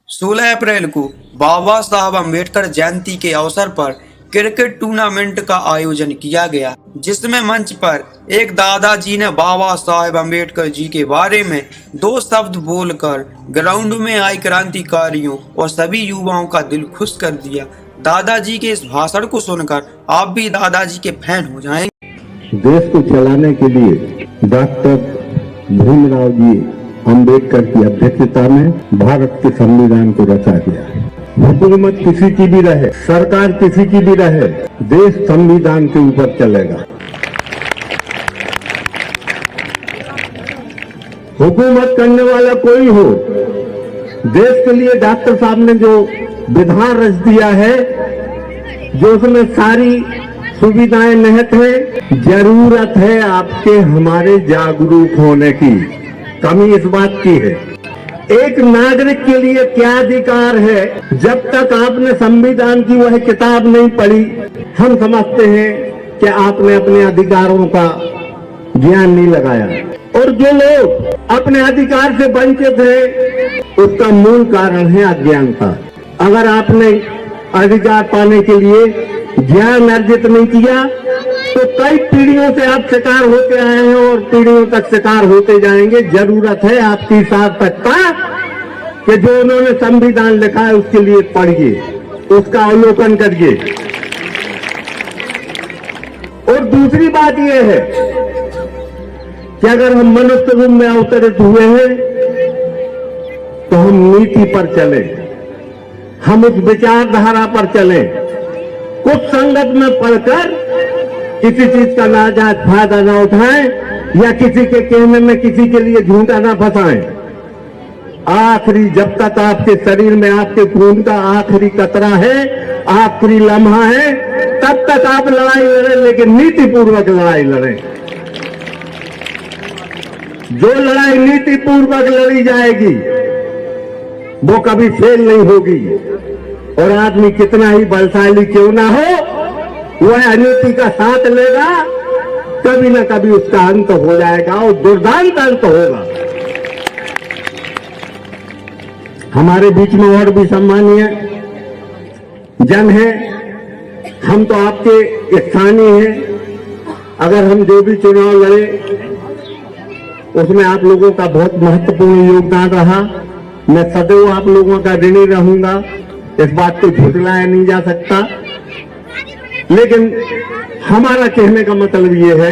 16 अप्रैल को बाबा साहब अम्बेडकर जयंती के अवसर पर क्रिकेट टूर्नामेंट का आयोजन किया गया, जिसमें मंच पर एक दादाजी ने बाबा साहेब अम्बेडकर जी के बारे में 2 शब्द बोलकर ग्राउंड में आए क्रांतिकारियों और सभी युवाओं का दिल खुश कर दिया। दादाजी के इस भाषण को सुनकर आप भी दादाजी के फैन हो जाएंगे। देश को चलाने के लिए डॉक्टर भीमराव जी अम्बेडकर की अध्यक्षता में भारत के संविधान को रचा गया है। हुकूमत किसी की भी रहे, सरकार किसी की भी रहे, देश संविधान के ऊपर चलेगा। हुकूमत करने वाला कोई हो, देश के लिए डॉक्टर साहब ने जो विधान रच दिया है, जो उसमें सारी सुविधाएं निहित है। जरूरत है आपके हमारे जागरूक होने की। कमी इस बात की है, एक नागरिक के लिए क्या अधिकार है, जब तक आपने संविधान की वह किताब नहीं पढ़ी, हम समझते हैं कि आपने अपने अधिकारों का ज्ञान नहीं लगाया। और जो लोग अपने अधिकार से वंचित हैं, उसका मूल कारण है अज्ञानता। अगर आपने अधिकार पाने के लिए ज्ञान अर्जित नहीं किया, तो कई पीढ़ियों से आप शिकार होते आए हैं और पीढ़ियों तक शिकार होते जाएंगे। जरूरत है आपकी सार्थकता कि जो उन्होंने संविधान लिखा है उसके लिए पढ़िए, उसका अवलोकन करिए। और दूसरी बात यह है कि अगर हम मनुष्य रूप में अवतरित हुए हैं, तो हम नीति पर चले, हम उस विचारधारा पर चले। कुछ संगत में पढ़कर किसी चीज का नाजायज फायदा ना उठाएं या किसी के कहने में किसी के लिए झूठा ना फंसाएं। आखिरी, जब तक आपके शरीर में आपके खून का आखिरी कतरा है, आखिरी लम्हा है, तब तक आप लड़ाई लड़ें, लेकिन नीतिपूर्वक लड़ाई लड़ें। जो लड़ाई नीतिपूर्वक लड़ी जाएगी वो कभी फेल नहीं होगी। और आदमी कितना ही बलशाली क्यों ना हो, वह अनीति का साथ लेगा, कभी ना कभी उसका अंत हो जाएगा और दुर्दांत अंत होगा। हमारे बीच में और भी सम्मानीय जन है, हम तो आपके स्थानीय हैं। अगर हम जो भी चुनाव लड़े उसमें आप लोगों का बहुत महत्वपूर्ण योगदान रहा। मैं सदैव आप लोगों का ऋणी रहूंगा, इस बात को झुठलाया नहीं जा सकता। लेकिन हमारा कहने का मतलब ये है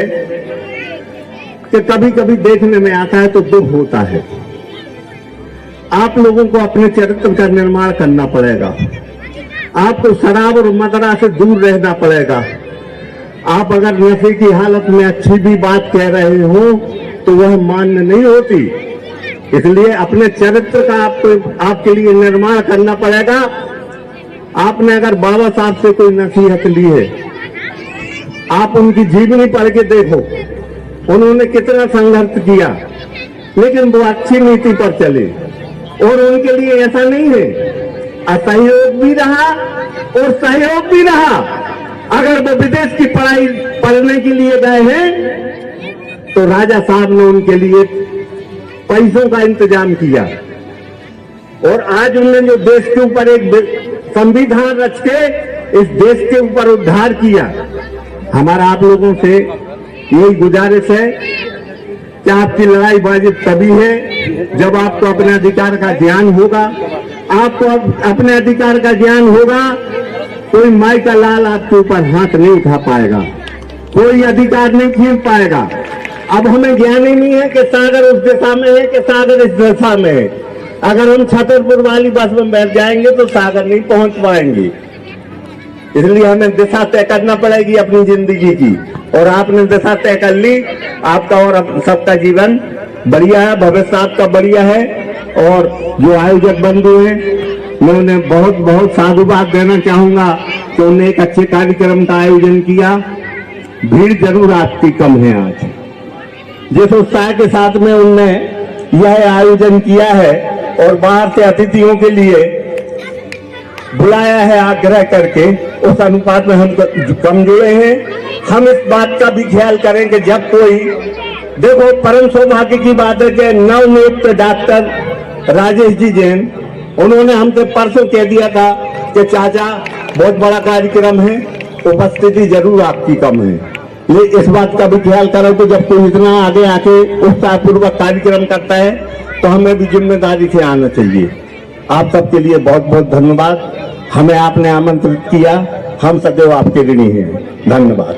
कि कभी कभी देखने में आता है तो दुख होता है। आप लोगों को अपने चरित्र का निर्माण करना पड़ेगा। आपको शराब और मदिरा से दूर रहना पड़ेगा। आप अगर नशे की हालत में अच्छी भी बात कह रहे हो तो वह मान्य नहीं होती। इसलिए अपने चरित्र का आपके लिए निर्माण करना पड़ेगा। आपने अगर बाबा साहब से कोई नसीहत ली है, आप उनकी जीवनी पढ़ के देखो, उन्होंने कितना संघर्ष किया, लेकिन वो अच्छी नीति पर चले। और उनके लिए ऐसा नहीं है, असहयोग भी रहा और सहयोग भी रहा। अगर वो विदेश की पढ़ाई पढ़ने के लिए गए हैं तो राजा साहब ने उनके लिए पैसों का इंतजाम किया। और आज उन्होंने जो देश के ऊपर एक संविधान रच के इस देश के ऊपर उद्धार किया। हमारा आप लोगों से यही गुजारिश है कि आपकी लड़ाई वाजिब तभी है जब आपको अपने अधिकार का ज्ञान होगा। आपको अपने अधिकार का ज्ञान होगा, कोई माई का लाल आपके ऊपर हाथ नहीं उठा पाएगा, कोई अधिकार नहीं छीन पाएगा। अब हमें ज्ञान ही नहीं है कि सागर उस दिशा में है कि सागर इस दिशा में है। अगर हम छतरपुर वाली बस में बैठ जाएंगे तो सागर नहीं पहुंच पाएंगे। इसलिए हमें दिशा तय करना पड़ेगी अपनी जिंदगी की। और आपने दिशा तय कर ली, आपका और सबका जीवन बढ़िया है, भविष्य आपका बढ़िया है। और जो आयोजक बंधु हैं, मैं उन्हें बहुत बहुत साधुवाद देना चाहूंगा कि उन्होंने एक अच्छे कार्यक्रम का आयोजन किया। भीड़ जरूर आपकी कम है आज। जिस उत्साह के साथ में उनने यह आयोजन किया है और बाहर से अतिथियों के लिए बुलाया है आग्रह करके, उस अनुपात में हम कम जुड़े हैं। हम इस बात का भी ख्याल करें कि जब कोई, देखो परम सौभाग्य की बात है कि नवनियुक्त डॉक्टर राजेश जी जैन उन्होंने हमसे परसों कह दिया था कि चाचा बहुत बड़ा कार्यक्रम है, उपस्थिति जरूर आपकी कम है, ये इस बात का भी ख्याल करो कि जब कोई इतना आगे आके उत्साहपूर्वक कार्यक्रम करता है तो हमें भी जिम्मेदारी से आना चाहिए। आप सबके लिए बहुत बहुत धन्यवाद। हमें आपने आमंत्रित किया, हम सदैव आपके ऋणी हैं। धन्यवाद।